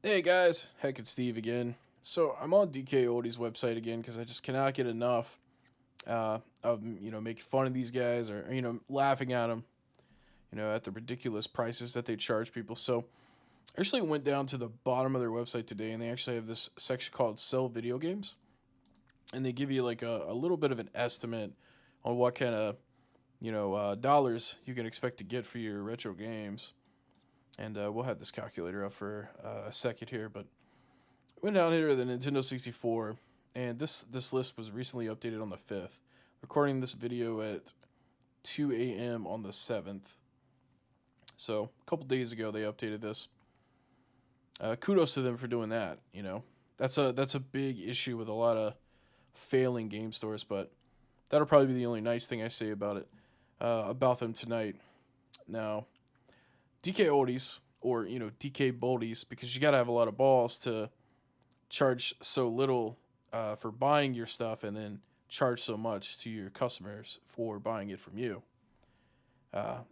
Hey guys, Heck it's Steve again. So I'm on DKOldies website again because I just cannot get enough of making fun of these guys or laughing at them, at the ridiculous prices that they charge people. So I actually went down to the bottom of their website today and they actually have this section called Sell Video Games, and they give you like a little bit of an estimate on what kind of dollars you can expect to get for your retro games. And we'll have this calculator up for a second here, but went down here to the Nintendo 64, and this list was recently updated on the 5th. Recording this video at 2 a.m. on the 7th. So a couple days ago they updated this. Kudos to them for doing that. That's a big issue with a lot of failing game stores, but that'll probably be the only nice thing I say about them tonight. Now, DK Oldies, or DK Boldies, because you gotta have a lot of balls to charge so little for buying your stuff and then charge so much to your customers for buying it from you.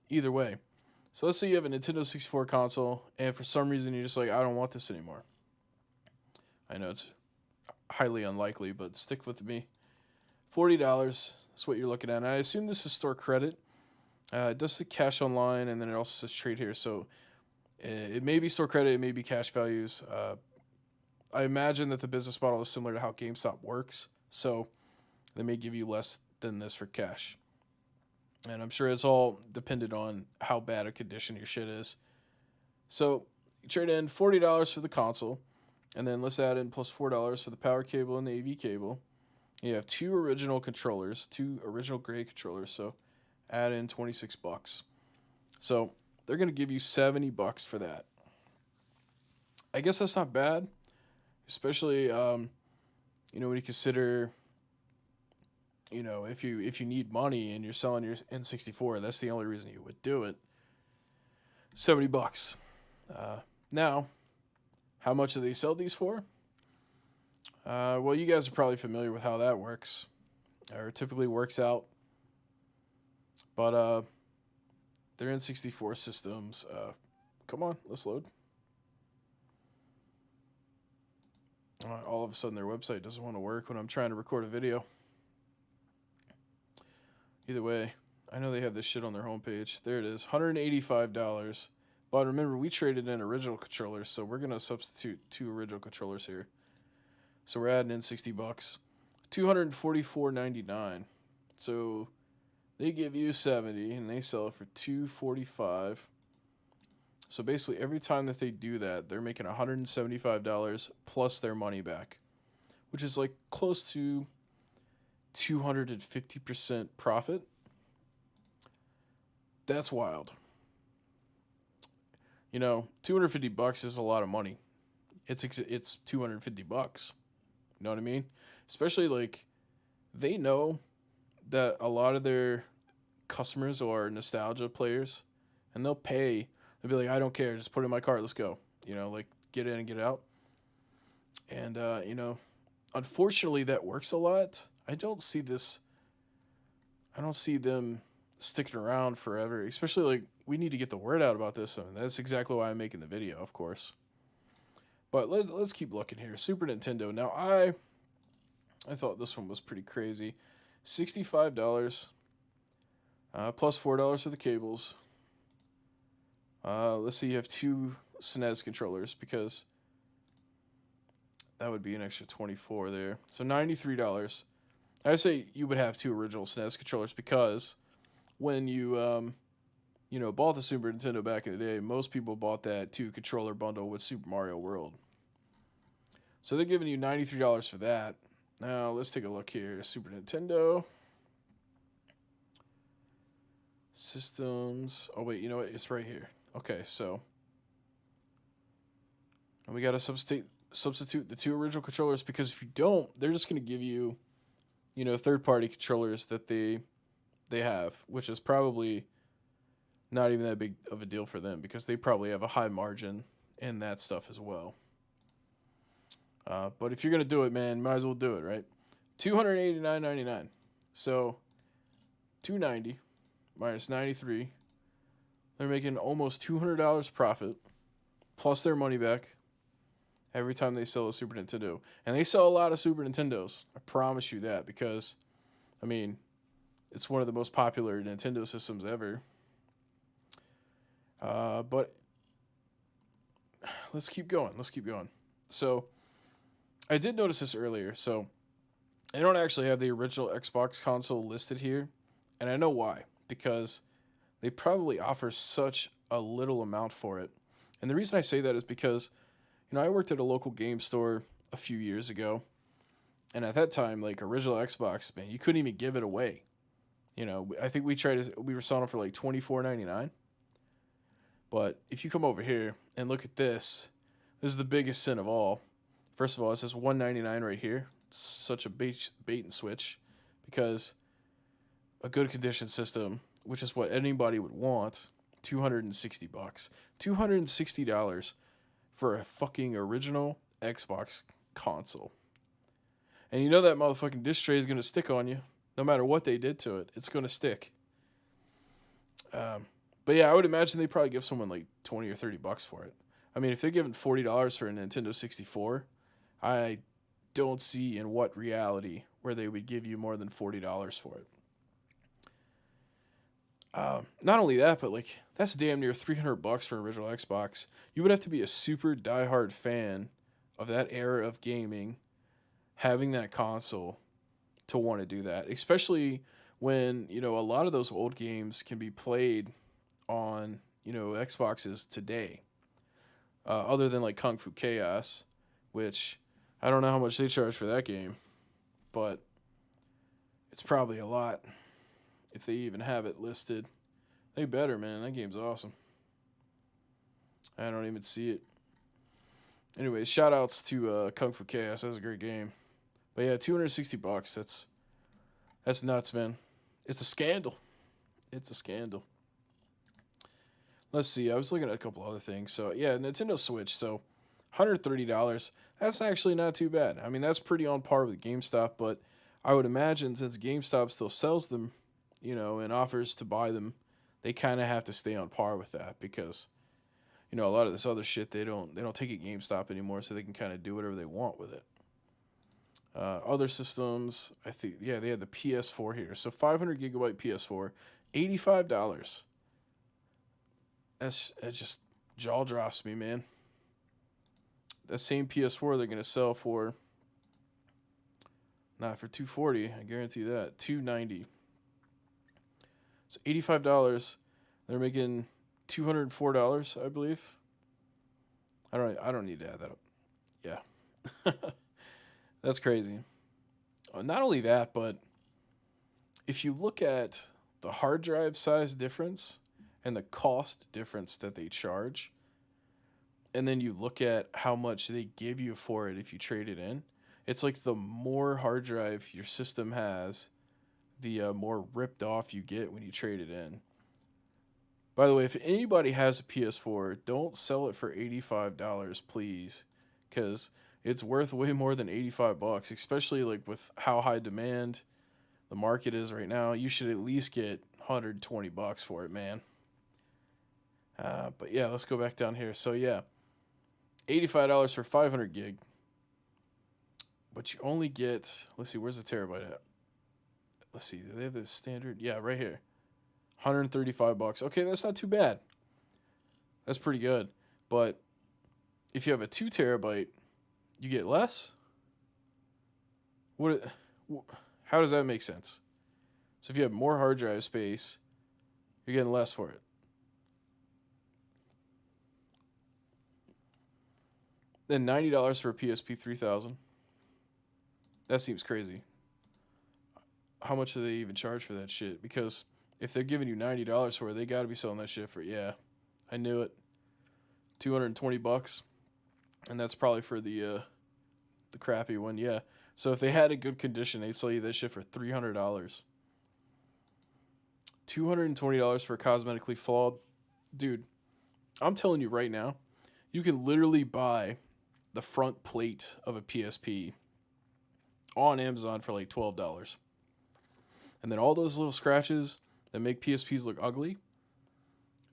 Either way. So let's say you have a Nintendo 64 console and for some reason you're just like, I don't want this anymore. I know it's highly unlikely, but stick with me. $40, that's what you're looking at. And I assume this is store credit. It does say cash online, and then it also says trade here. So it may be store credit, it may be cash values. I imagine that the business model is similar to how GameStop works, so they may give you less than this for cash. And I'm sure it's all dependent on how bad a condition your shit is. So you trade in $40 for the console, and then let's add in plus $4 for the power cable and the AV cable. You have two original controllers, two original gray controllers, so add in 26 bucks. So they're going to give you 70 bucks for that. I guess that's not bad, especially when you consider if you need money and you're selling your N64, that's the only reason you would do it. 70 bucks. Now, how much do they sell these for? Well, you guys are probably familiar with how that works, or typically works out. But they're N64 systems. Come on, let's load. All of a sudden, their website doesn't want to work when I'm trying to record a video. Either way, I know they have this shit on their homepage. There it is, $185. But remember, we traded in original controllers, so we're gonna substitute two original controllers here. So we're adding in 60 bucks, $244.99. So they give you 70, and they sell it for $245. So basically, every time that they do that, they're making $175 plus their money back, which is like close to 250% profit. That's wild. 250 bucks is a lot of money. It's 250 bucks. You know what I mean? Especially like they know that a lot of their customers are nostalgia players, and they'll pay. They'll be like, I don't care, just put it in my cart, let's go. Like get in and get out. And unfortunately, that works a lot. I don't see this. I don't see them sticking around forever. Especially like we need to get the word out about this. I mean, that's exactly why I'm making the video, of course. But let's keep looking here. Super Nintendo. Now I thought this one was pretty crazy. $65 plus $4 for the cables. Let's see. You have two SNES controllers because that would be an extra 24 there. So $93. I say you would have two original SNES controllers because when you bought the Super Nintendo back in the day, most people bought that two controller bundle with Super Mario World. So they're giving you $93 for that. Now let's take a look here. Super Nintendo systems. Oh wait, you know what? It's right here. Okay, so we got to substitute the two original controllers because if you don't, they're just going to give you, third-party controllers that they have, which is probably not even that big of a deal for them because they probably have a high margin in that stuff as well. But if you're gonna do it, man, might as well do it, right? $289.99. So $290 minus 93. They're making almost $200 profit plus their money back. every time they sell a Super Nintendo. And they sell a lot of Super Nintendos. I promise you that, because, I mean, it's one of the most popular Nintendo systems ever. But let's keep going. Let's keep going. So, I did notice this earlier. So, I don't actually have the original Xbox console listed here. And I know why. Because they probably offer such a little amount for it. And the reason I say that is because, I worked at a local game store a few years ago. And at that time, like, original Xbox, man, you couldn't even give it away. I think we were selling it for like $24.99. But if you come over here and look at this is the biggest sin of all. First of all, it says $199 right here. It's such a bait and switch, because a good condition system, which is what anybody would want, $260. $260 for a fucking original Xbox console. And you know that motherfucking disc tray is going to stick on you. No matter what they did to it, it's going to stick. But yeah, I would imagine they probably give someone like $20 or $30 for it. I mean, if they're giving $40 for a Nintendo 64, I don't see in what reality where they would give you more than $40 for it. Not only that, but like, that's damn near $300 for an original Xbox. You would have to be a super diehard fan of that era of gaming, having that console, to want to do that, especially when a lot of those old games can be played on Xboxes today, other than like Kung Fu Chaos, which I don't know how much they charge for that game, but it's probably a lot if they even have it listed. They better, man. That game's awesome. I don't even see it. Anyways, shout outs to Kung Fu Chaos. That was a great game. But yeah, $260. That's nuts, man. It's a scandal. It's a scandal. Let's see. I was looking at a couple other things. So yeah, Nintendo Switch. So $130. That's actually not too bad. I mean, that's pretty on par with GameStop. But I would imagine, since GameStop still sells them, and offers to buy them, they kind of have to stay on par with that, because a lot of this other shit, they don't take it GameStop anymore, so they can kind of do whatever they want with it. Other systems, I think, yeah, they had the PS4 here. So 500 gigabyte PS4, $85. That just jaw drops me, man. That same PS4 they're gonna sell for, not for $240, I guarantee that, $290. So $85. They're making $204, I believe. I don't need to add that up. Yeah. That's crazy. Not only that, but if you look at the hard drive size difference and the cost difference that they charge, and then you look at how much they give you for it if you trade it in, it's like the more hard drive your system has, the more ripped off you get when you trade it in. By the way, if anybody has a PS4, don't sell it for $85, please, because it's worth way more than $85, especially like with how high demand the market is right now. You should at least get $120 for it, man. But yeah, let's go back down here. So yeah, $85 for 500 gig, but you only get, let's see, where's the terabyte at? Let's see, do they have the standard? Yeah, right here. $135. Okay, that's not too bad. That's pretty good. But if you have a 2 terabyte, you get less? How does that make sense? So if you have more hard drive space, you're getting less for it. Then $90 for a PSP 3000. That seems crazy. How much do they even charge for that shit? Because if they're giving you $90 for it, they got to be selling that shit for, yeah, I knew it, $220, and that's probably for the crappy one, yeah. So if they had a good condition, they'd sell you that shit for $300. $220 for cosmetically flawed, dude. I'm telling you right now, you can literally buy the front plate of a PSP on Amazon for like $12. And then all those little scratches that make PSPs look ugly,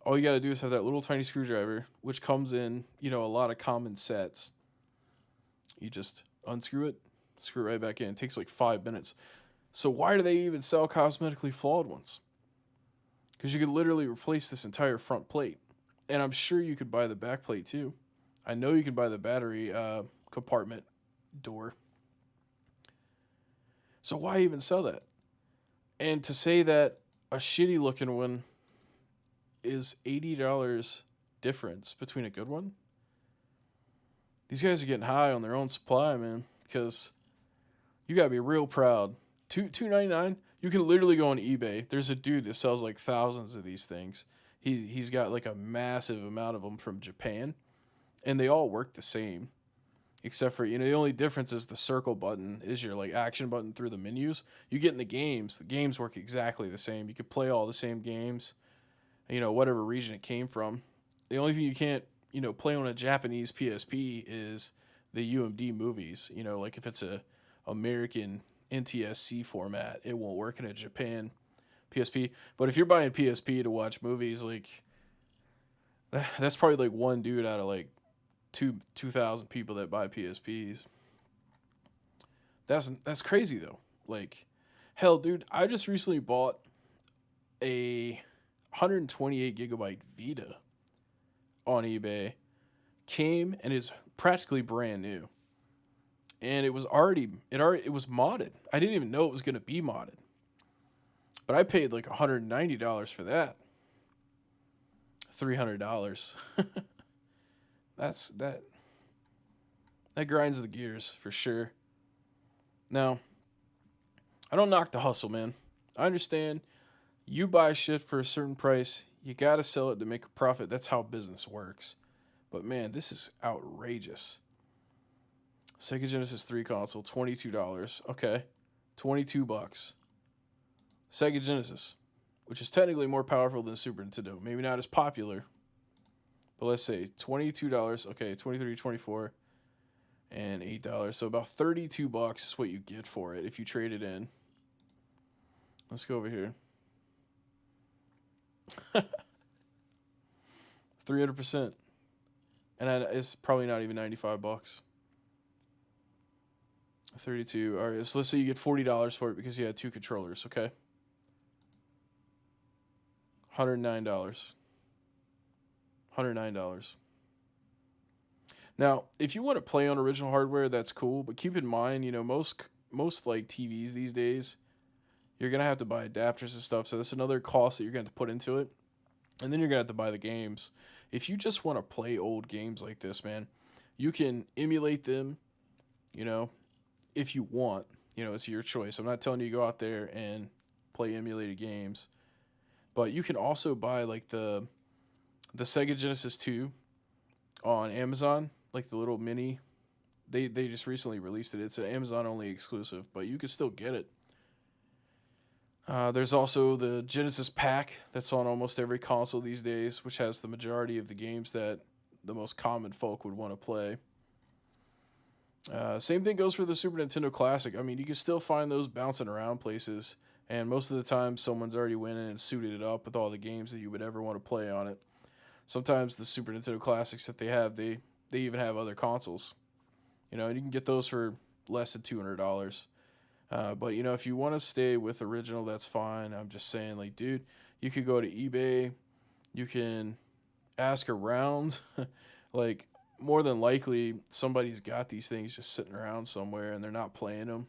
all you got to do is have that little tiny screwdriver, which comes in, a lot of common sets. You just unscrew it, screw it right back in. It takes like 5 minutes. So why do they even sell cosmetically flawed ones? Because you could literally replace this entire front plate. And I'm sure you could buy the back plate too. I know you can buy the battery compartment door. So why even sell that? And to say that a shitty looking one is $80 difference between a good one, these guys are getting high on their own supply, man. Because you gotta be real proud. $2.99. You can literally go on eBay. There's a dude that sells like thousands of these things. He's got like a massive amount of them from Japan, and they all work the same, except for, the only difference is the circle button is your like action button through the menus. You get in the games. The games work exactly the same. You can play all the same games. Whatever region it came from. The only thing you can't play on a Japanese PSP is the UMD movies. Like if it's a American NTSC format, it won't work in a Japan PSP. But if you're buying PSP to watch movies, like that's probably like one dude out of like 2,000 people that buy PSPs. That's crazy though. Like, hell, dude, I just recently bought a 128 gigabyte Vita on eBay. Came and is practically brand new. And it was modded. I didn't even know it was going to be modded. But I paid like $190 for that. $300. That grinds the gears for sure. Now, I don't knock the hustle, man. I understand you buy shit for a certain price, you got to sell it to make a profit. That's how business works. But man, this is outrageous. Sega Genesis 3 console, $22. Okay. $22. Sega Genesis, which is technically more powerful than Super Nintendo. Maybe not as popular. But let's say $22. Okay, 23, 24, and $8. So about $32 is what you get for it if you trade it in. Let's go over here. 300%. And it's probably not even $95. 32. All right, so let's say you get $40 for it because you had two controllers, okay? $109. $109. Now, if you want to play on original hardware, that's cool, but keep in mind, most like TVs these days, you're gonna have to buy adapters and stuff, so that's another cost that you're gonna have to put into it. And then you're gonna have to buy the games. If you just want to play old games like this, man, you can emulate them, if you want. It's your choice. I'm not telling you to go out there and play emulated games. But you can also buy like the Sega Genesis 2 on Amazon, like the little mini. They just recently released it. It's an Amazon only exclusive, but you can still get it. There's also the Genesis Pack that's on almost every console these days, which has the majority of the games that the most common folk would want to play. Same thing goes for the Super Nintendo Classic. I mean, you can still find those bouncing around places, and most of the time someone's already went in and suited it up with all the games that you would ever want to play on it. Sometimes the Super Nintendo Classics that they have, they even have other consoles. And you can get those for less than $200. But, if you want to stay with original, that's fine. I'm just saying, like, dude, you could go to eBay. You can ask around. Like, more than likely, somebody's got these things just sitting around somewhere, and they're not playing them.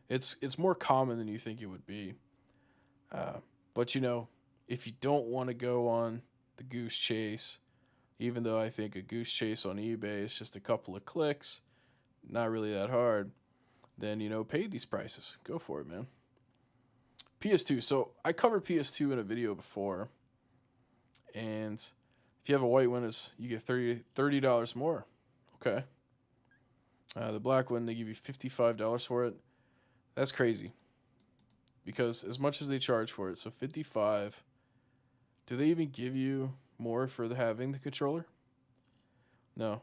It's more common than you think it would be. But, if you don't want to go on the goose chase, even though I think a goose chase on eBay is just a couple of clicks, not really that hard, then, pay these prices. Go for it, man. PS2. So I covered PS2 in a video before. And if you have a white one, you get $30 more. Okay. The black one, they give you $55 for it. That's crazy. Because as much as they charge for it, so $55, do they even give you more for having the controller? No.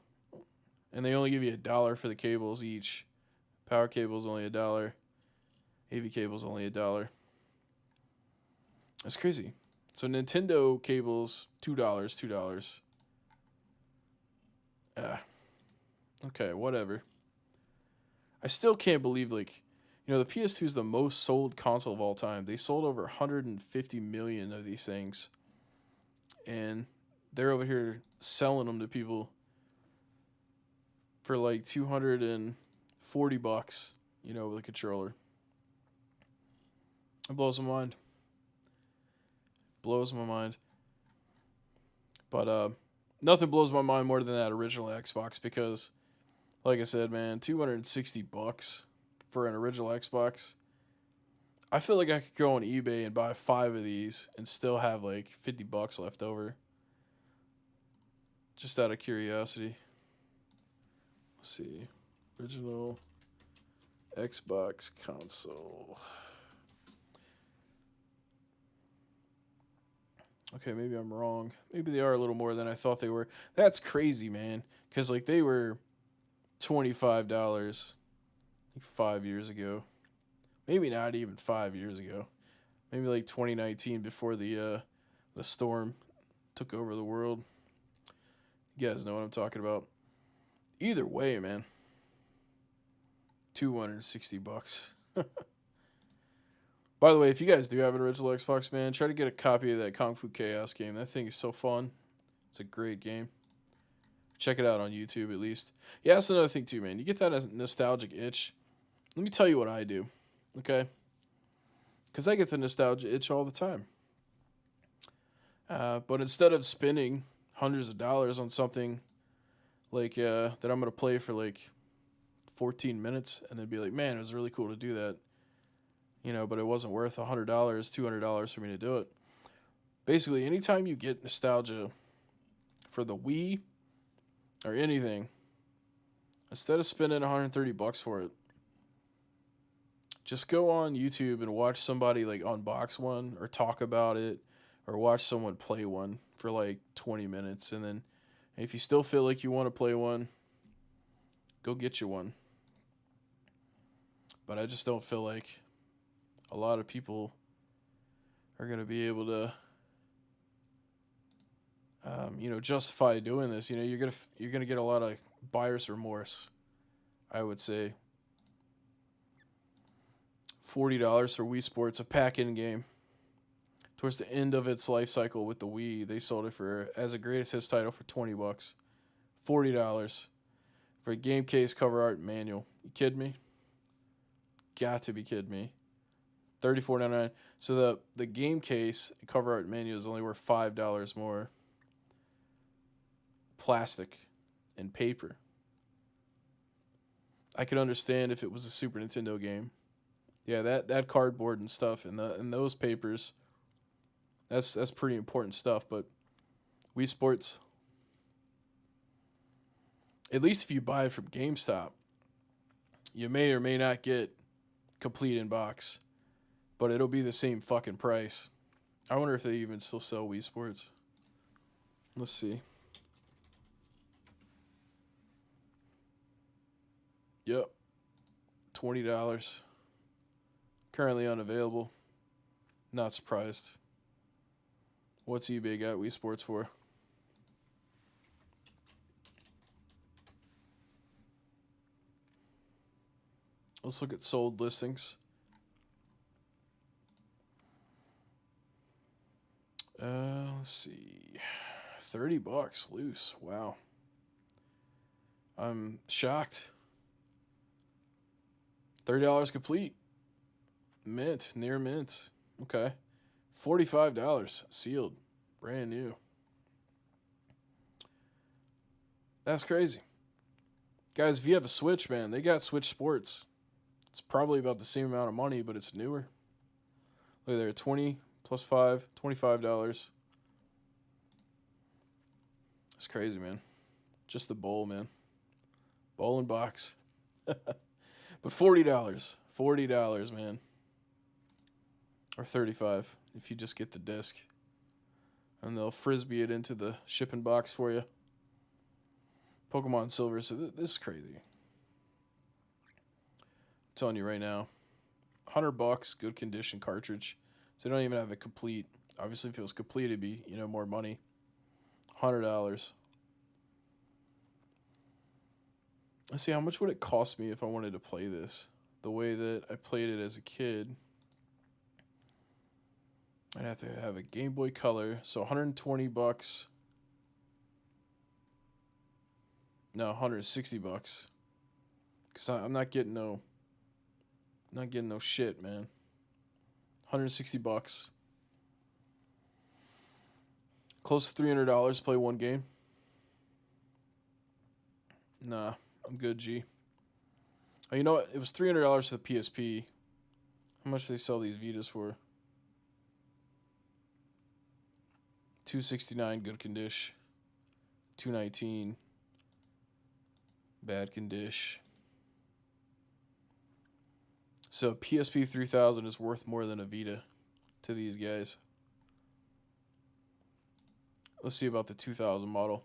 And they only give you $1 for the cables each. Power cable's only $1. AV cable's only $1. That's crazy. So Nintendo cables, $2. Okay, whatever. I still can't believe, like, the PS2 is the most sold console of all time. They sold over 150 million of these things, and they're over here selling them to people for like $240, with a controller. It blows my mind. Blows my mind. But nothing blows my mind more than that original Xbox because, like I said, man, $260 for an original Xbox. I feel like I could go on eBay and buy 5 of these and still have like $50 left over. Just out of curiosity. Let's see. Original Xbox console. Okay, maybe I'm wrong. Maybe they are a little more than I thought they were. That's crazy, man. Because, like, they were $25 like 5 years ago. Maybe not even 5 years ago. Maybe like 2019 before the storm took over the world. You guys know what I'm talking about. Either way, man. $260. By the way, if you guys do have an original Xbox, man, try to get a copy of that Kung Fu Chaos game. That thing is so fun. It's a great game. Check it out on YouTube at least. Yeah, that's another thing too, man. You get that nostalgic itch. Let me tell you what I do, okay? Because I get the nostalgia itch all the time. But instead of spending hundreds of dollars on something like that I'm going to play for like 14 minutes and then be like, man, it was really cool to do that. But it wasn't worth $100, $200 for me to do it. Basically, anytime you get nostalgia for the Wii or anything, instead of spending $130 for it, just go on YouTube and watch somebody like unbox one or talk about it or watch someone play one for like 20 minutes. And then if you still feel like you want to play one, go get you one. But I just don't feel like a lot of people are going to be able to, justify doing this. You're gonna get a lot of buyer's remorse. I would say $40 for Wii Sports, a pack-in game. Towards the end of its life cycle with the Wii, they sold it for as a greatest hits title for $20. $40 for a game case, cover art, manual. You kidding me? Got to be kidding me. $34.99. So the game case cover art manual is only worth $5 more. Plastic and paper. I could understand if it was a Super Nintendo game. Yeah, that cardboard and stuff and those papers. That's pretty important stuff. But Wii Sports, at least if you buy it from GameStop, you may or may not get complete in box, but it'll be the same fucking price. I wonder if they even still sell Wii Sports. Let's see. Yep. $20. Currently unavailable. Not surprised. What's eBay got Wii Sports for? Let's look at sold listings. Let's see. $30 loose. Wow. I'm shocked. $30 complete. Mint, near mint. Okay. $45 sealed. Brand new. That's crazy. Guys, if you have a Switch, man, they got Switch Sports. It's probably about the same amount of money, but it's newer. Look there, 20 plus 5, $25. It's crazy, man. Just the bowl, man. Bowl and box. But $40. $40, man. Or $35 if you just get the disc. And they'll frisbee it into the shipping box for you. Pokemon Silver. So this is crazy. I'm telling you right now. $100, good condition cartridge. So they don't even have it complete. Obviously, if it was complete, it'd be, more money. $100. Let's see, how much would it cost me if I wanted to play this the way that I played it as a kid? I'd have to have a Game Boy Color, so 120 bucks. No, 160 bucks. Cause I'm not getting no shit, man. 160 bucks. Close to $300 play one game. Nah, I'm good, G. Oh, you know what? It was $300 for the PSP. How much do they sell these Vitas for? $269 good condition. $219 bad condition. So PSP 3000 is worth more than a Vita to these guys. Let's see about the 2000 model,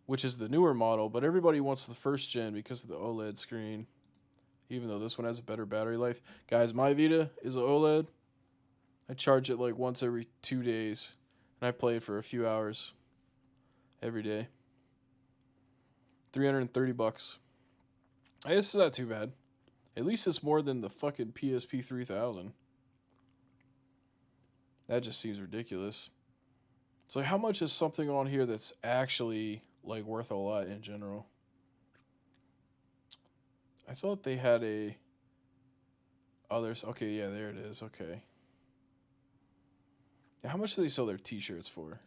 which is the newer model, but everybody wants the first gen because of the OLED screen, even though this one has a better battery life. Guys, my Vita is an OLED. I charge it like once every 2 days, and I play it for a few hours every day. 330 bucks. I guess it's not too bad. At least it's more than the fucking PSP 3000. That just seems ridiculous. It's like, how much is something on here that's actually like worth a lot in general? I thought they had a others. Okay, yeah, there it is. Okay. Now, how much do they sell their t-shirts for?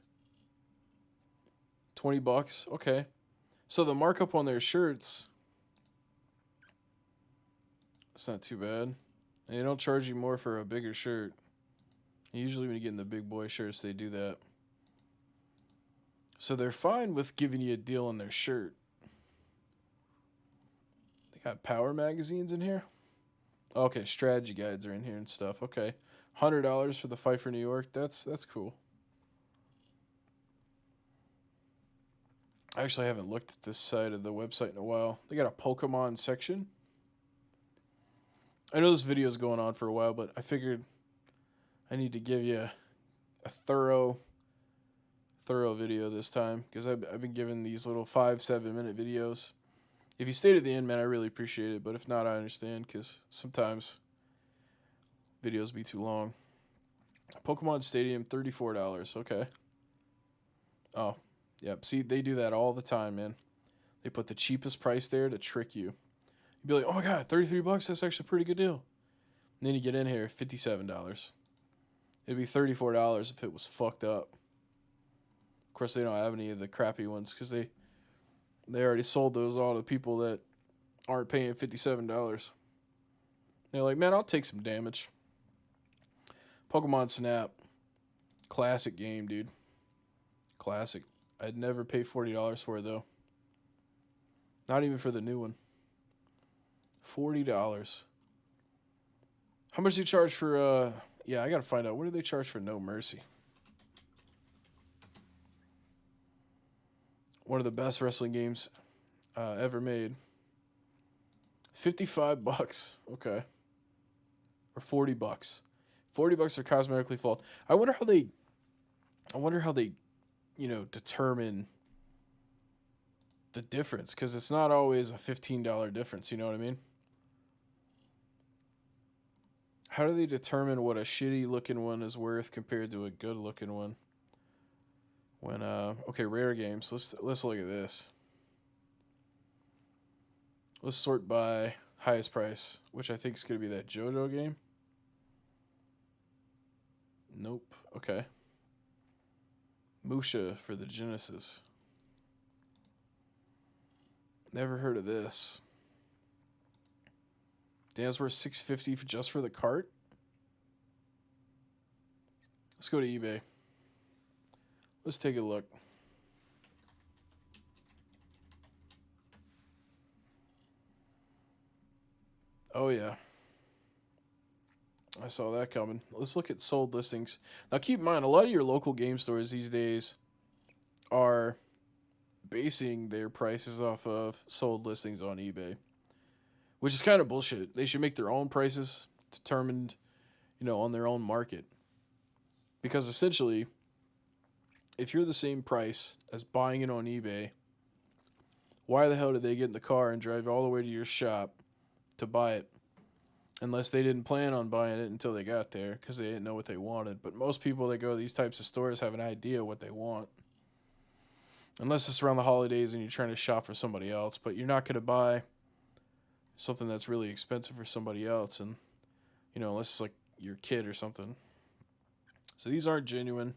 20 bucks. Okay. So the markup on their shirts, it's not too bad. And they don't charge you more for a bigger shirt. Usually when you get in the big boy shirts, they do that. So they're fine with giving you a deal on their shirt. They got power magazines in here. Okay, strategy guides are in here and stuff. Okay. $100 for the fight for New York. That's cool. I actually haven't looked at this side of the website in a while. They got a Pokemon section. I know this video is going on for a while, but I figured I need to give you a thorough video this time, because I've been giving these little 5-7 minute videos. If you stayed at the end, man, I really appreciate it, but if not, I understand, because sometimes videos be too long. Pokemon Stadium, $34. Okay. Oh, yep. See, they do that all the time, man. They put the cheapest price there to trick you. You'd be like, oh my god, 33 bucks, that's actually a pretty good deal. And then you get in here, $57. It'd be $34 if it was fucked up. Of course, they don't have any of the crappy ones because they already sold those all to people that aren't paying $57. They're like, man, I'll take some damage. Pokemon Snap. Classic game, dude. Classic. I'd never pay $40 for it, though. Not even for the new one. $40. How much do you charge for, yeah, I gotta find out. What do they charge for No Mercy? One of the best wrestling games ever made. 55 bucks. Okay. Or 40 bucks. 40 bucks are cosmetically flawed. I wonder how they, you know, determine the difference, because it's not always a $15 difference, you know what I mean? How do they determine what a shitty looking one is worth compared to a good looking one? When okay, rare games. Let's look at this. Let's sort by highest price, which I think is going to be that JoJo game. Nope. Okay. Musha for the Genesis. Never heard of this. Damn, it's worth $650 just for the cart. Let's go to eBay. Let's take a look. Oh yeah. I saw that coming. Let's look at sold listings. Now keep in mind, a lot of your local game stores these days are basing their prices off of sold listings on eBay, which is kind of bullshit. They should make their own prices determined, you know, on their own market. Because essentially, if you're the same price as buying it on eBay, why the hell did they get in the car and drive all the way to your shop to buy it? Unless they didn't plan on buying it until they got there because they didn't know what they wanted. But most people that go to these types of stores have an idea what they want. Unless it's around the holidays and you're trying to shop for somebody else. But you're not going to buy something that's really expensive for somebody else. And, you know, unless it's like your kid or something. So these aren't genuine.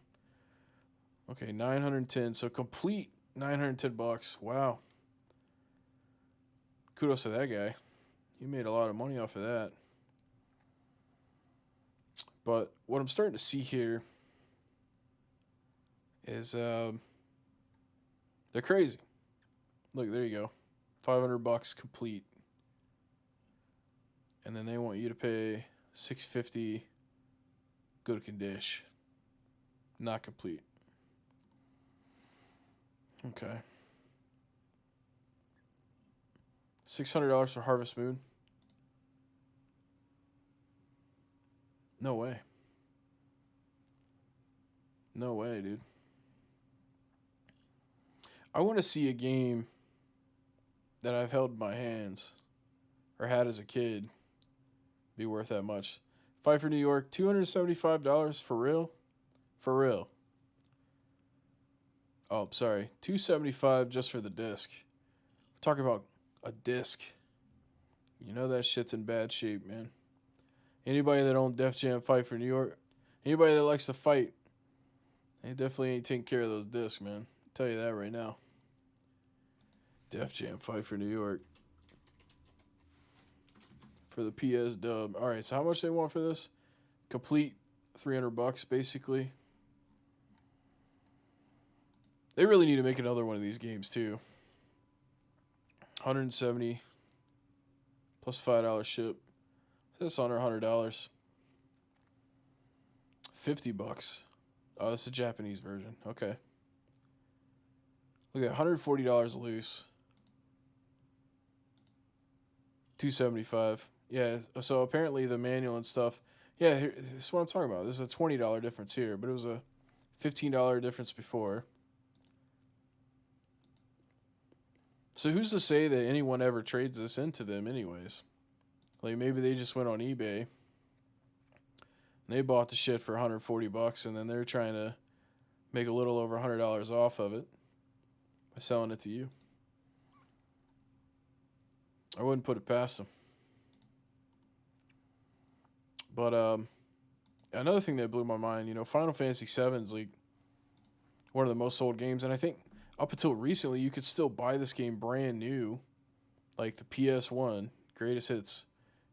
Okay, 910. So complete $910. Wow. Kudos to that guy. He made a lot of money off of that. But what I'm starting to see here is they're crazy. Look, there you go. $500 complete. And then they want you to pay $650 good condition. Not complete. Okay. $600 for Harvest Moon. No way. No way, dude. I want to see a game that I've held in my hands or had as a kid be worth that much. Fight for New York, $275 for real? For real. Oh, sorry. $275 just for the disc. We're talking about a disc. You know that shit's in bad shape, man. Anybody that owned Def Jam Fight for New York, anybody that likes to fight, they definitely ain't taking care of those discs, man. I'll tell you that right now. Def Jam Fight for New York. For the PS dub. Alright, so how much they want for this? Complete $300 basically. They really need to make another one of these games too. $170 plus $5 ship. That's under $100. $50. Oh, that's a Japanese version. Okay. Look at $140 loose. $275. Yeah, so apparently the manual and stuff. Yeah, this is what I'm talking about. There's a $20 difference here, but it was a $15 difference before. So who's to say that anyone ever trades this into them anyways? Like maybe they just went on eBay and they bought the shit for $140 and then they're trying to make a little over $100 off of it by selling it to you. I wouldn't put it past them. But another thing that blew my mind, you know, Final Fantasy VII is like one of the most sold games, and I think up until recently you could still buy this game brand new, like the PS1 Greatest Hits.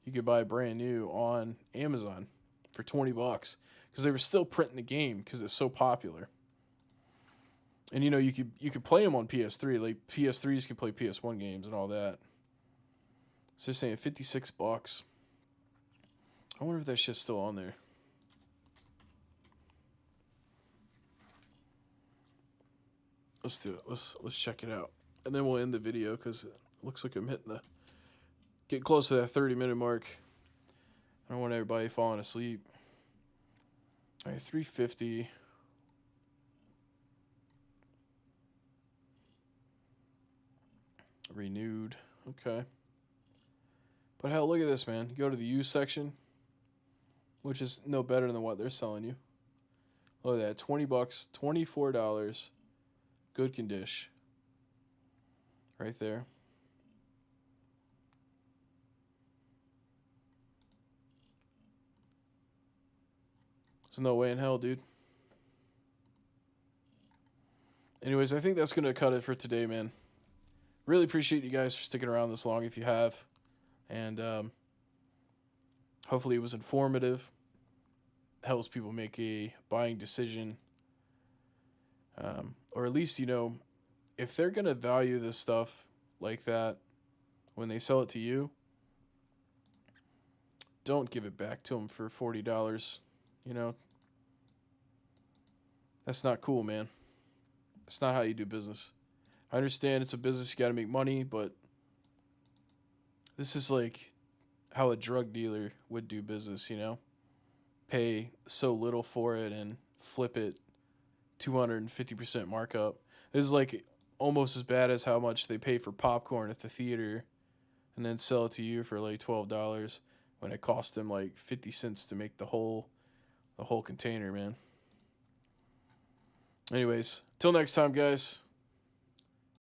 You could buy brand new on Amazon for $20 because they were still printing the game because it's so popular. And you know you could play them on PS3, like PS3s can play PS1 games and all that. So they're saying $56. I wonder if that shit's still on there. Let's do it. Let's check it out, and then we'll end the video because it looks like I'm getting close to that 30-minute mark. I don't want everybody falling asleep. All right, $350. Renewed. Okay. But hell, look at this, man. You go to the used section, which is no better than what they're selling you. Look at that. $20, $24. Good condition. Right there. There's no way in hell, dude. Anyways, I think that's going to cut it for today, man. Really appreciate you guys for sticking around this long if you have. And hopefully it was informative. Helps people make a buying decision. Or at least, you know, if they're going to value this stuff like that when they sell it to you, don't give it back to them for $40. You know, that's not cool, man. That's not how you do business. I understand it's a business, you got to make money, but this is like how a drug dealer would do business, you know? Pay so little for it and flip it 250% markup. This is like almost as bad as how much they pay for popcorn at the theater and then sell it to you for like $12 when it cost them like 50 cents to make the whole container, man. Anyways, till next time, guys.